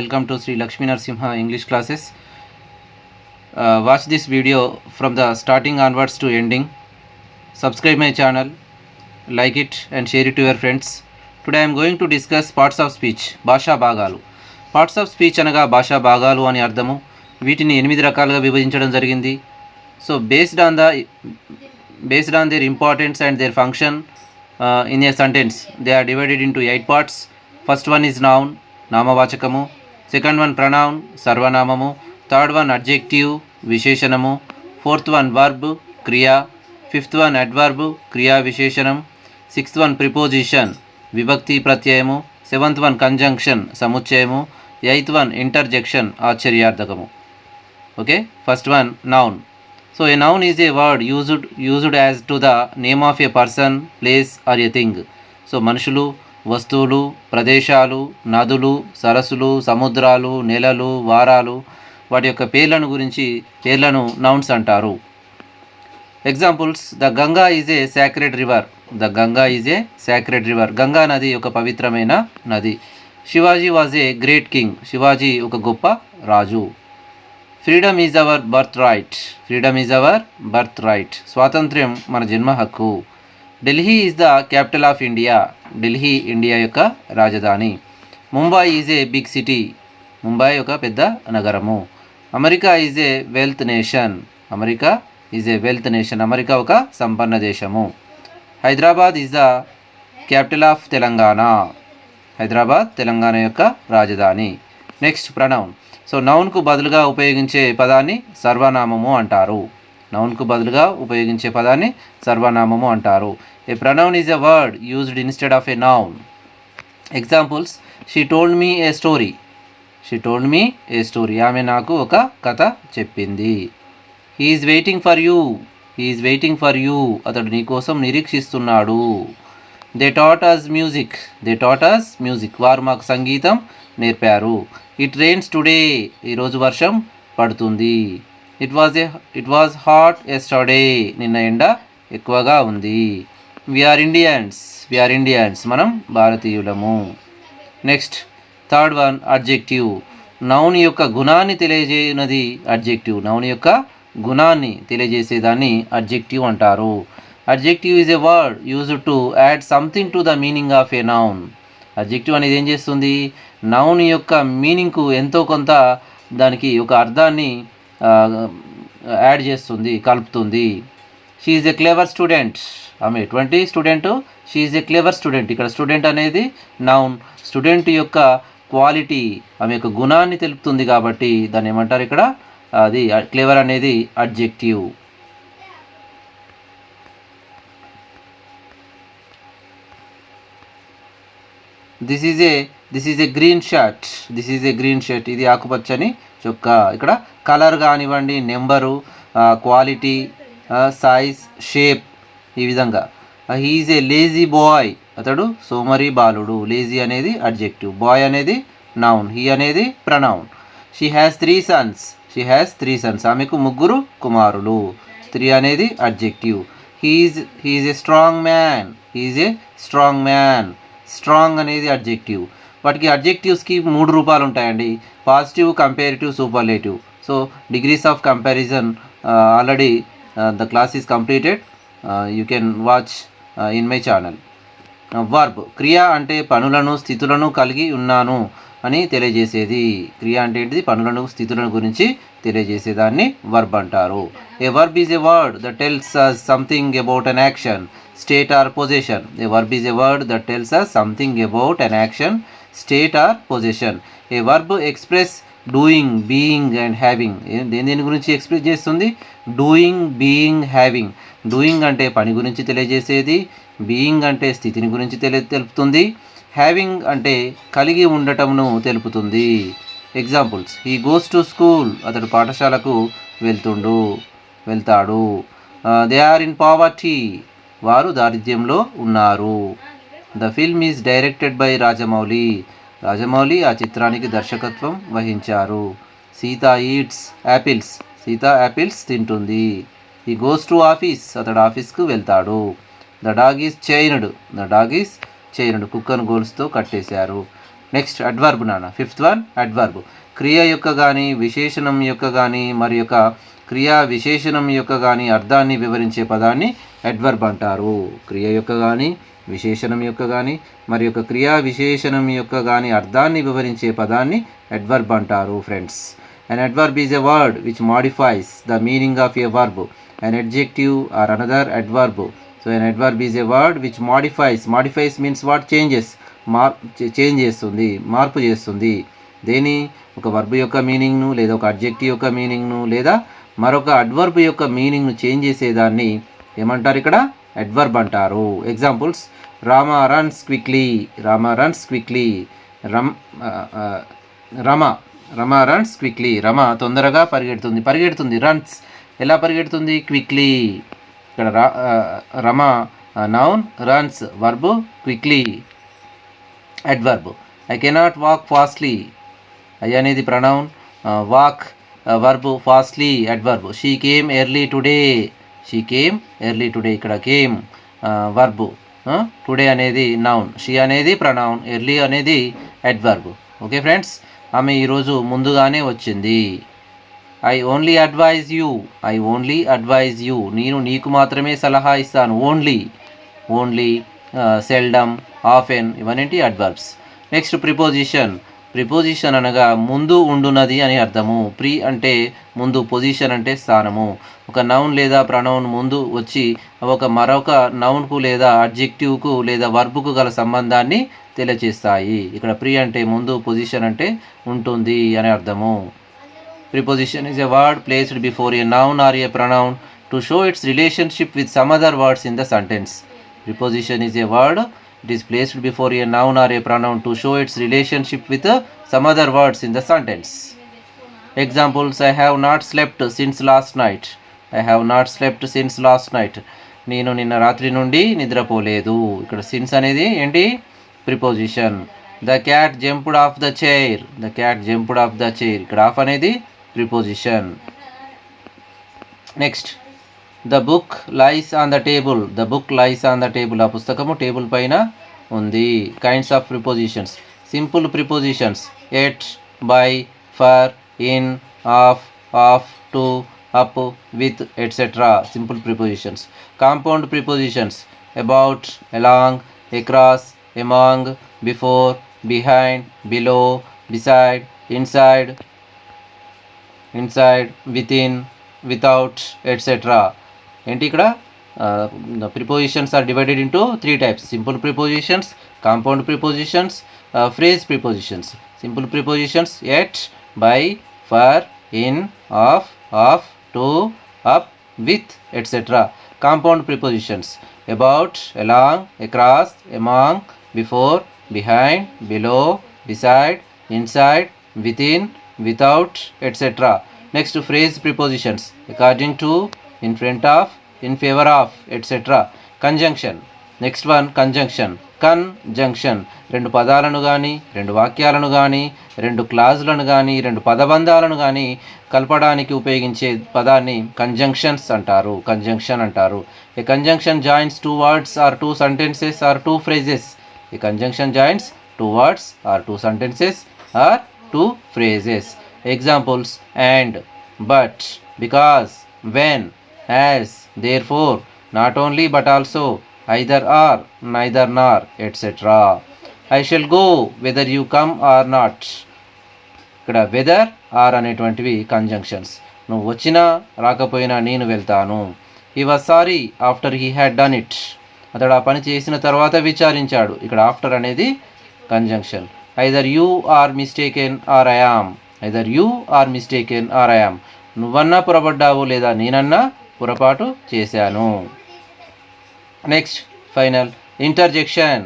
welcome to Sri Lakshmi Narsimha English classes. Watch this video from the starting onwards to ending. Subscribe my channel, like it and share it to your friends. Today I am going to discuss parts of speech. భాషా భాగాలు. Parts of speech అనగా భాషా భాగాలు అని అర్థము. వీటిని 8 రకాలుగా విభజించడం జరిగింది. So based on their importance and their function in a sentence, they are divided into 8 parts. First one is noun, నామవాచకము. సెకండ్ వన్ ప్రొనౌన్, సర్వనామము. థర్డ్ వన్ అడ్జెక్టివ్, విశేషణము. ఫోర్త్ వన్ వర్బ్, క్రియ. ఫిఫ్త్ వన్ అడ్వర్బ్, క్రియా విశేషణం. Sixth one preposition, విభక్తి ప్రత్యయము. Seventh one conjunction, సముచ్చయము. Eighth one interjection, ఆశ్చర్యార్థకము. Okay, first one noun. So a noun is a word used as to the name of a person, place or a thing. So మనుషులు, వస్తువులు, ప్రదేశాలు, నదులు, సరస్సులు, సముద్రాలు, నెలలు, వారాలు, వాటి యొక్క పేర్లను నౌన్స్ అంటారు. Examples: the Ganga is a sacred river. The Ganga is a sacred river. Ganga నది ఒక పవిత్రమైన నది. Shivaji was a great king. Shivaji ఒక గొప్ప రాజు. Freedom is our birth right. Freedom is our birth right. స్వాతంత్ర్యం మన జన్మ హక్కు. Delhi is the capital of India. Delhi India యొక్క రాజధాని. Mumbai is a big city. Mumbai ఒక పెద్ద నగరము. America is a wealth nation. America is a wealth nation. America ఒక సంపన్న దేశము. Hyderabad is the capital of Telangana. Hyderabad Telangana యొక్క రాజధాని. Next pronoun. సో నౌన్కు బదులుగా ఉపయోగించే పదాన్ని సర్వనామము అంటారు. నౌన్కు బదులుగా ఉపయోగించే పదాన్ని సర్వనామము అంటారు. A pronoun is a word used instead of a noun. Examples: she told me a story. She told me a story. ఆమె నాకు ఒక కథ చెప్పింది. He is waiting for you. He is waiting for you. అతడు నీ కోసం నిరీక్షిస్తున్నాడు. They taught us music. They taught us music. వారు మాకు సంగీతం నేర్పారు. It rains today. ఈరోజు వర్షం పడుతుంది. It was hot yesterday. నిన్న ఎండ ఎక్కువగా ఉంది. We are Indians. We are Indians. మనం భారతీయులము. Next third one adjective. Noun యొక్క గుణాన్ని తెలియజేయునది అడ్జెక్టివ్. నౌన్ యొక్క గుణాన్ని తెలియజేసేదాన్ని అడ్జెక్టివ్ అంటారు. Adjective is a word used to add something to the meaning of a noun. Adjective అనేది ఏం చేస్తుంది? నౌన్ యొక్క మీనింగ్కు ఎంతో కొంత దానికి ఒక అర్థాన్ని యాడ్ చేస్తుంది, కలుపుతుంది. She is a clever student. ఆమె ఎటువంటి student? She is a clever student. ఇక్కడ స్టూడెంట్ అనేది నౌన్. స్టూడెంట్ యొక్క క్వాలిటీ, ఆమె యొక్క గుణాన్ని తెలుపుతుంది కాబట్టి దాన్ని ఏమంటారు ఇక్కడ? అది క్లెవర్ అనేది adjective. This is a green shirt. This is a green shirt. ఇది ఆకుపచ్చని చొక్కా. ఇక్కడ కలర్ కానివ్వండి, నెంబరు, క్వాలిటీ, సైజ్, షేప్, ఈ విధంగా. He is a lazy bye. అతడు సోమరి బాలుడు. లేజీ అనేది అడ్జెక్టివ్, బాయ్ అనేది నౌన్, హీ అనేది pronoun. She has 3 sons. She has 3 sons. ఆమెకు 3 కుమారులు. 3 అనేది adjective. He is a strong man. He is a strong man. Strong అనేది అడ్జెక్టివ్. వాటికి అడ్జెక్టివ్స్కి 3 రూపాలు ఉంటాయండి: positive, comparative, superlative. So degrees of comparison already the class is completed. You can watch in my channel. Verb. క్రియ అంటే పనులను, స్థితులను కలిగి ఉన్నాను అని తెలియజేసేది. క్రియ అంటే ఏంటిది? పనులను, స్థితులను గురించి తెలియజేసేదాన్ని వర్బ్ అంటారు. A verb is a word that tells us something about an action, state or position. A verb is a word that tells us something about an action, state or position. A verb express doing, being and having. దేని గురించి express చేస్తుంది? Doing, being, having. Doing అంటే పని గురించి తెలియజేసేది. Being అంటే స్థితిని గురించి తెలుపుతుంది. హ్యావింగ్ అంటే కలిగి ఉండటమును తెలుపుతుంది. Examples: he goes to school. అతడు పాఠశాలకు వెళ్తాడు. They are in poverty. వారు దారిద్ర్యంలో ఉన్నారు. The film is directed by Rajamouli. Rajamouli ఆ చిత్రానికి దర్శకత్వం వహించారు. Sita eats apples. Sita apples తింటుంది. He goes to office. అతడు ఆఫీస్కు వెళ్తాడు. The dog is chained. The dog is chained. కుక్కను గోల్స్తో కట్టేశారు. నెక్స్ట్ అడ్వర్బ్ నాన్న, ఫిఫ్త్ వన్ అడ్వర్బ్. క్రియ యొక్క కానీ విశేషణం యొక్క కానీ మరి యొక్క క్రియా విశేషణం యొక్క కానీ అర్థాన్ని వివరించే పదాన్ని అడ్వర్బ్ అంటారు. క్రియ యొక్క కానీ విశేషణం యొక్క కానీ మరి యొక్క క్రియా విశేషణం యొక్క కానీ అర్థాన్ని వివరించే పదాన్ని అడ్వర్బ్ అంటారు friends. An adverb is a word which modifies the meaning of a verb. An adjective or another adverb. So an adverb is a word which modifies. Modifies means what? Changes. Change చేస్తుంది, మార్పు చేస్తుంది. దేని? ఒక verb యొక్క మీనింగ్ను లేదా ఒక adjective యొక్క మీనింగ్ను లేదా మరొక అడ్వర్బ్ యొక్క మీనింగ్ను చేంజ్ చేసేదాన్ని ఏమంటారు? ఇక్కడ అడ్వర్బ్ అంటారు. Examples: Rama runs quickly. Rama runs quickly. Rama runs quickly. Rama తొందరగా పరిగెడుతుంది. రన్స్ ఎలా పరిగెడుతుంది? క్విక్లీ. ఇక్కడ Rama noun, runs verb, quickly adverb. I cannot walk fastly. I అనేది pronoun, walk verb, fastly adverb. She came early today. ఇక్కడ కేమ్ వర్బ్, టుడే అనేది noun, she అనేది pronoun, early అనేది అడ్వర్బ్. ఓకే ఫ్రెండ్స్, ఆమె ఈరోజు ముందుగానే వచ్చింది. I only advise you. నేను నీకు మాత్రమే సలహా ఇస్తాను. ఓన్లీ, సెల్డమ్, ఆఫెన్ ఇవన్నీ అడ్వర్బ్స్. నెక్స్ట్ ప్రిపోజిషన్ అనగా ముందు ఉండునది అని అర్థము. ప్రీ అంటే ముందు, పొజిషన్ అంటే స్థానము. ఒక నౌన్ లేదా ప్రనౌన్ ముందు వచ్చి మరొక నౌన్కు లేదా అడ్జెక్టివ్కు లేదా వర్బ్కు గల సంబంధాన్ని తెలియచేస్తాయి. ఇక్కడ ప్రీ అంటే ముందు, పొజిషన్ అంటే ఉంటుంది అని అర్థము. Preposition is a word placed before a noun are A pronoun to show it's relationship with some other words in the sentence. Preposition is a word, it is placed before a noun or a pronoun to show its relationship with some other words in the sentence. Examples: I have not slept since last night. నేను నిన్న రాత్రి నుండి నిద్రపోలేదు. ఇక్కడ since అనేది ఏంటి? Preposition. The cat jumped off the chair. ఇక్కడ off అనేది preposition. Next, the book lies on the table. ఆ పుస్తకము టేబుల్ పైన ఉంది. Kinds of prepositions: simple prepositions, at, by, for, in, of, to, up, with, etcetera. Simple prepositions. Compound prepositions: about, along, across, among, before, behind, below, beside, inside, within, without, etcetera. ఏంటి ఇక్కడ? Prepositions are divided into 3 types: simple prepositions, compound prepositions, phrase prepositions. Simple prepositions: at, by, for, in, of, to, up, with, etcetera. Compound prepositions: about, along, across, among, before, behind, below, beside, inside, within, without, etcetera. Next, phrase prepositions: according to, in front of, in favor of, etc. Conjunction. Next one, conjunction. రెండు పదాలను కానీ, రెండు వాక్యాలను కానీ, రెండు క్లాజులను కానీ, రెండు పదబంధాలను కానీ కలపడానికి ఉపయోగించే పదాన్ని కంజంక్షన్స్ అంటారు. A conjunction joins 2 words or 2 sentences or 2 phrases. A conjunction joins 2 words or 2 sentences or 2 phrases. Examples: and, but, because, when, as, therefore, not only but also, either or, neither nor, etc. I shall go whether you come or not. ఇక్కడ whether, or అనేటువంటివి conjunctions. నువ్వు వచ్చినా రాకపోయినా నేను వెళ్తాను. He was sorry after he had done it. అతడు ఆ పని చేసిన తర్వాత విచారించాడు. ఇక్కడ ఆఫ్టర్ అనేది conjunction. Either you are mistaken or I am. నువ్వన్నా పొరపడ్డావు లేదా నేనన్నా పొరపాటు చేశాను. Next, final, interjection.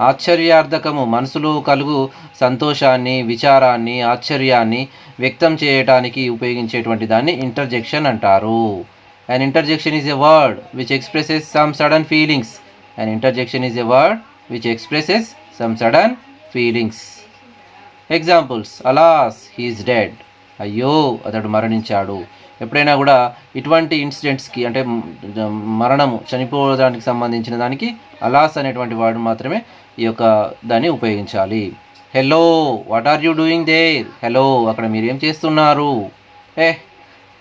ఆశ్చర్యార్థకము, మనసులో కలుగు సంతోషాన్ని, విచారాన్ని, ఆశ్చర్యాన్ని వ్యక్తం చేయడానికి ఉపయోగించేటువంటి దాన్ని ఇంటర్జెక్షన్ అంటారు. An interjection is a word which expresses some sudden feelings. Examples: alas, he is dead. అయ్యో, అతడు మరణించాడు. ఎప్పుడైనా కూడా ఇటువంటి ఇన్సిడెంట్స్కి అంటే మరణము చనిపోవడానికి సంబంధించిన దానికి అలాస్ అనేటువంటి వాడు మాత్రమే ఈ యొక్క దాన్ని ఉపయోగించాలి. Hello, what are you doing there? Hello, అక్కడ మీరు ఏం చేస్తున్నారు?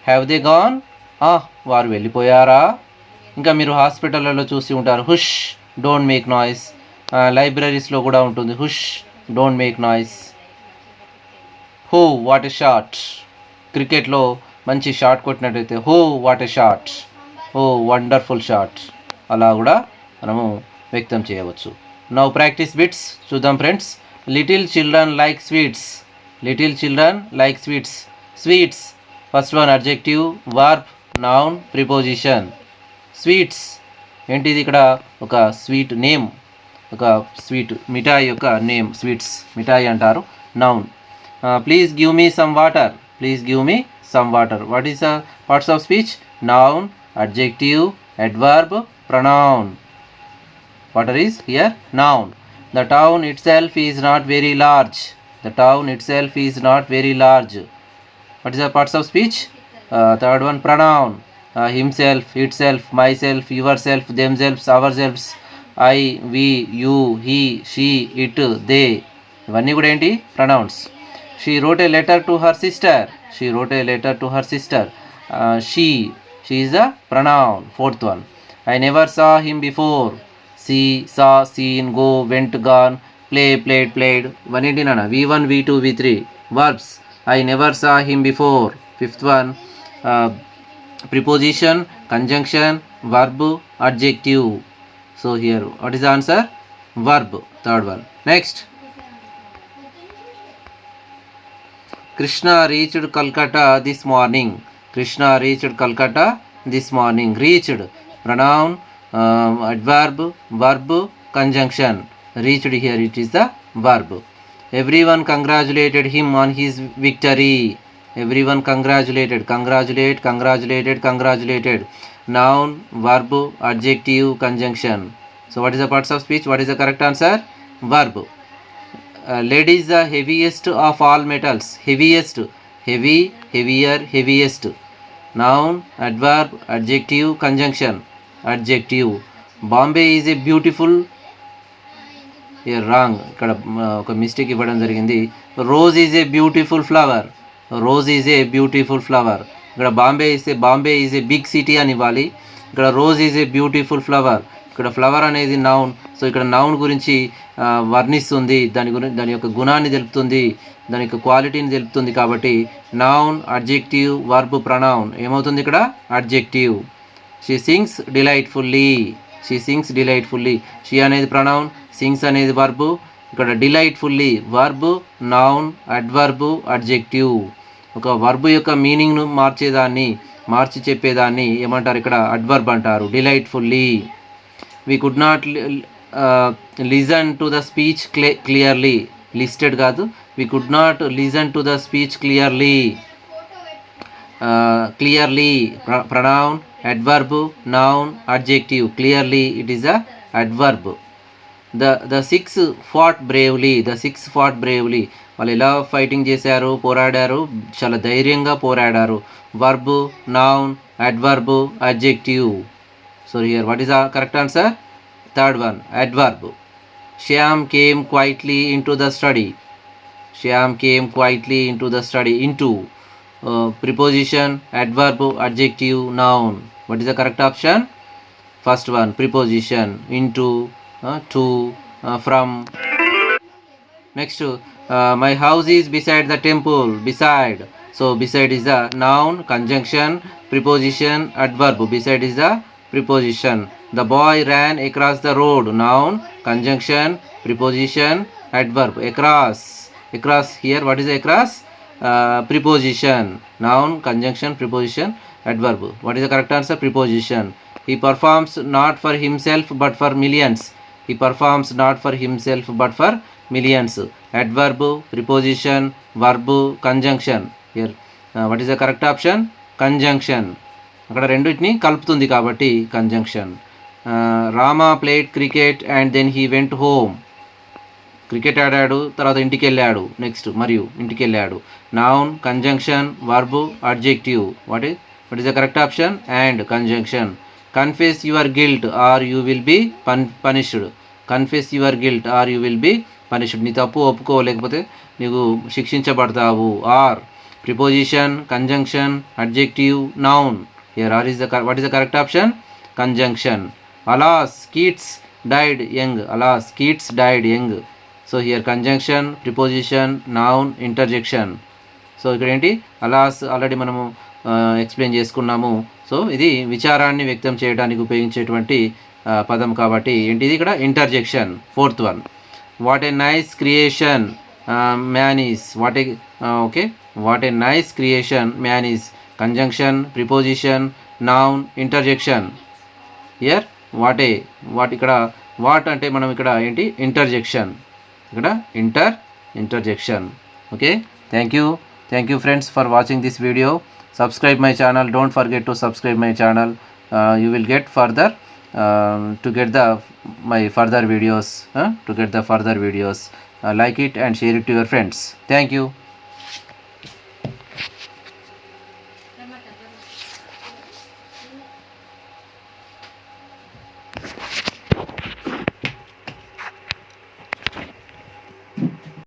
Have they gone? వారు వెళ్ళిపోయారా? ఇంకా మీరు హాస్పిటల్లో చూసి ఉంటారు, హుష్ డోంట్ మేక్ నాయిస్. లైబ్రరీస్లో కూడా ఉంటుంది, hush don't make noise. Oh what a shot. క్రికెట్లో మంచి షాట్ కొట్టినట్టయితే oh what a shot, oh wonderful shot, అలా కూడా మనము వ్యక్తం చేయవచ్చు. నౌ ప్రాక్టీస్ బిట్స్ చూద్దాం friends. Little children like sweets. Little children like sweets. Sweets, first one adjective, verb, noun, preposition. Sweets ఏంటిది? ఇక్కడ ఒక స్వీట్ నేమ్, ఒక స్వీట్ మిఠాయి యొక్క నేమ్, స్వీట్స్ మిఠాయి అంటారు. Noun, please give me some water. Please give me some water. What is the parts of speech? Noun, adjective, adverb, pronoun. Water is here noun. The town itself is not very large. The town itself is not very large. What is the parts of speech? Third one, pronoun. Himself, itself, myself, yourself, themselves, ourselves, I, we, you, he, she, it, they. ఇవన్నీ కూడా ఏంటి? Pronounce. She wrote a letter to her sister. She wrote a letter to her sister. She is a pronoun. Fourth one, I never saw him before. See, saw, seen, go, went, gone, play, played, played. 180 nana. V1, V2, V3. Verbs. I never saw him before. Fifth one, preposition, conjunction, verb, adjective. So here, what is the answer? Verb. Third one. Next. Krishna reached Calcutta this morning. Krishna reached Calcutta this morning. Reached, pronoun, adverb, verb, conjunction. Reached here, it is the verb. Everyone congratulated him on his victory. Everyone congratulated. Congratulate, congratulated, congratulated. Noun, verb, adjective, conjunction. So what is the parts of speech? What is the correct answer? Verb. Lead is the heaviest of all metals. Heaviest, heavy, heavier, heaviest. Noun, adverb, adjective, conjunction. Adjective. Bombay is a beautiful, wrong, ఇక్కడ ఒక mistake ఇవ్వడం జరిగింది. Rose is a beautiful flower. Rose is a beautiful flower. ఇక్కడ బాంబే ఇస్తే Bombay is a big city అని ఇవ్వాలి. ఇక్కడ rose is a beautiful flower. ఇక్కడ ఫ్లవర్ అనేది నౌన్. సో ఇక్కడ నౌన్ గురించి వర్ణిస్తుంది, దాని యొక్క గుణాన్ని తెలుపుతుంది, దాని యొక్క క్వాలిటీని తెలుపుతుంది. కాబట్టి నౌన్, అడ్జెక్టివ్, వర్బ్, ప్రొనౌన్ ఏమవుతుంది ఇక్కడ? Adjective. She sings delightfully. She sings delightfully. She అనేది ప్రొనౌన్, సింగ్స్ అనేది వర్బ్. ఇక్కడ delightfully verb, noun, adverb, adjective. ఒక వర్బ్ యొక్క మీనింగ్ను మార్చి చెప్పేదాన్ని ఏమంటారు? ఇక్కడ అడ్వర్బ్ అంటారు. Delightfully. We could not listen to the speech clearly. Listed కాదు, we could not listen to the speech clearly. Clearly, pronoun, adverb, noun, adjective. Clearly it is a adverb. The six fought bravely. The six fought bravely. వాళ్ళు ఎలా fighting చేశారు? పోరాడారు, చాలా ధైర్యంగా పోరాడారు. Verb, noun, adverb, adjective. So here what is the correct answer? Third one, adverb. Shyam came quietly into the study. Shyam came quietly into the study. Into, preposition, adverb, adjective, noun. What is the correct option? First one, preposition, into, to, from. Next, my house is beside the temple. Beside. So beside is the noun, conjunction, preposition, adverb. Beside is the preposition. The boy ran across the road. Noun, conjunction, preposition, adverb. Across. Across here, what is across? Preposition. Noun, conjunction, preposition, adverb. What is the correct answer? Preposition. He performs not for himself but for millions. He performs not for himself but for millions. Adverb, preposition, verb, conjunction. Here what is the correct option? Conjunction. అక్కడ రెండింటిని కలుపుతుంది కాబట్టి conjunction. Rama played cricket and then he went home. Cricket ఆడాడు, తర్వాత ఇంటికి వెళ్ళాడు, next మరియు ఇంటికి వెళ్ళాడు. Noun, conjunction, verb, adjective. What is the correct option? And conjunction. Confess your guilt or you will be punished. Confess your guilt or you will be punished. నీ తప్పు ఒప్పుకో, లేకపోతే నీకు శిక్షించబడతావు. Or preposition, conjunction, adjective, noun. Here are is the what is the correct option? Conjunction. అలాస్ kids died young. అలాస్ kids died young. So here conjunction, preposition, noun, interjection. So ఇక్కడ ఏంటి? అలాస్ already మనము explain చేసుకున్నాము. సో ఇది విచారాన్ని వ్యక్తం చేయడానికి ఉపయోగించేటువంటి పదం కాబట్టి ఏంటిది ఇక్కడ? Interjection. Fourth one, what a nice creation man is. What a nice creation man is. Conjunction, preposition, noun, interjection. Here what ఇక్కడ వాట్ అంటే మనం ఇక్కడ ఏంటి? ఇంటర్జెక్షన్. ఇక్కడ interjection. Okay, thank you friends for watching this video. Subscribe my channel. Don't forget to subscribe my channel. You will get further to get the my further videos. Like it and share it to your friends. Thank you.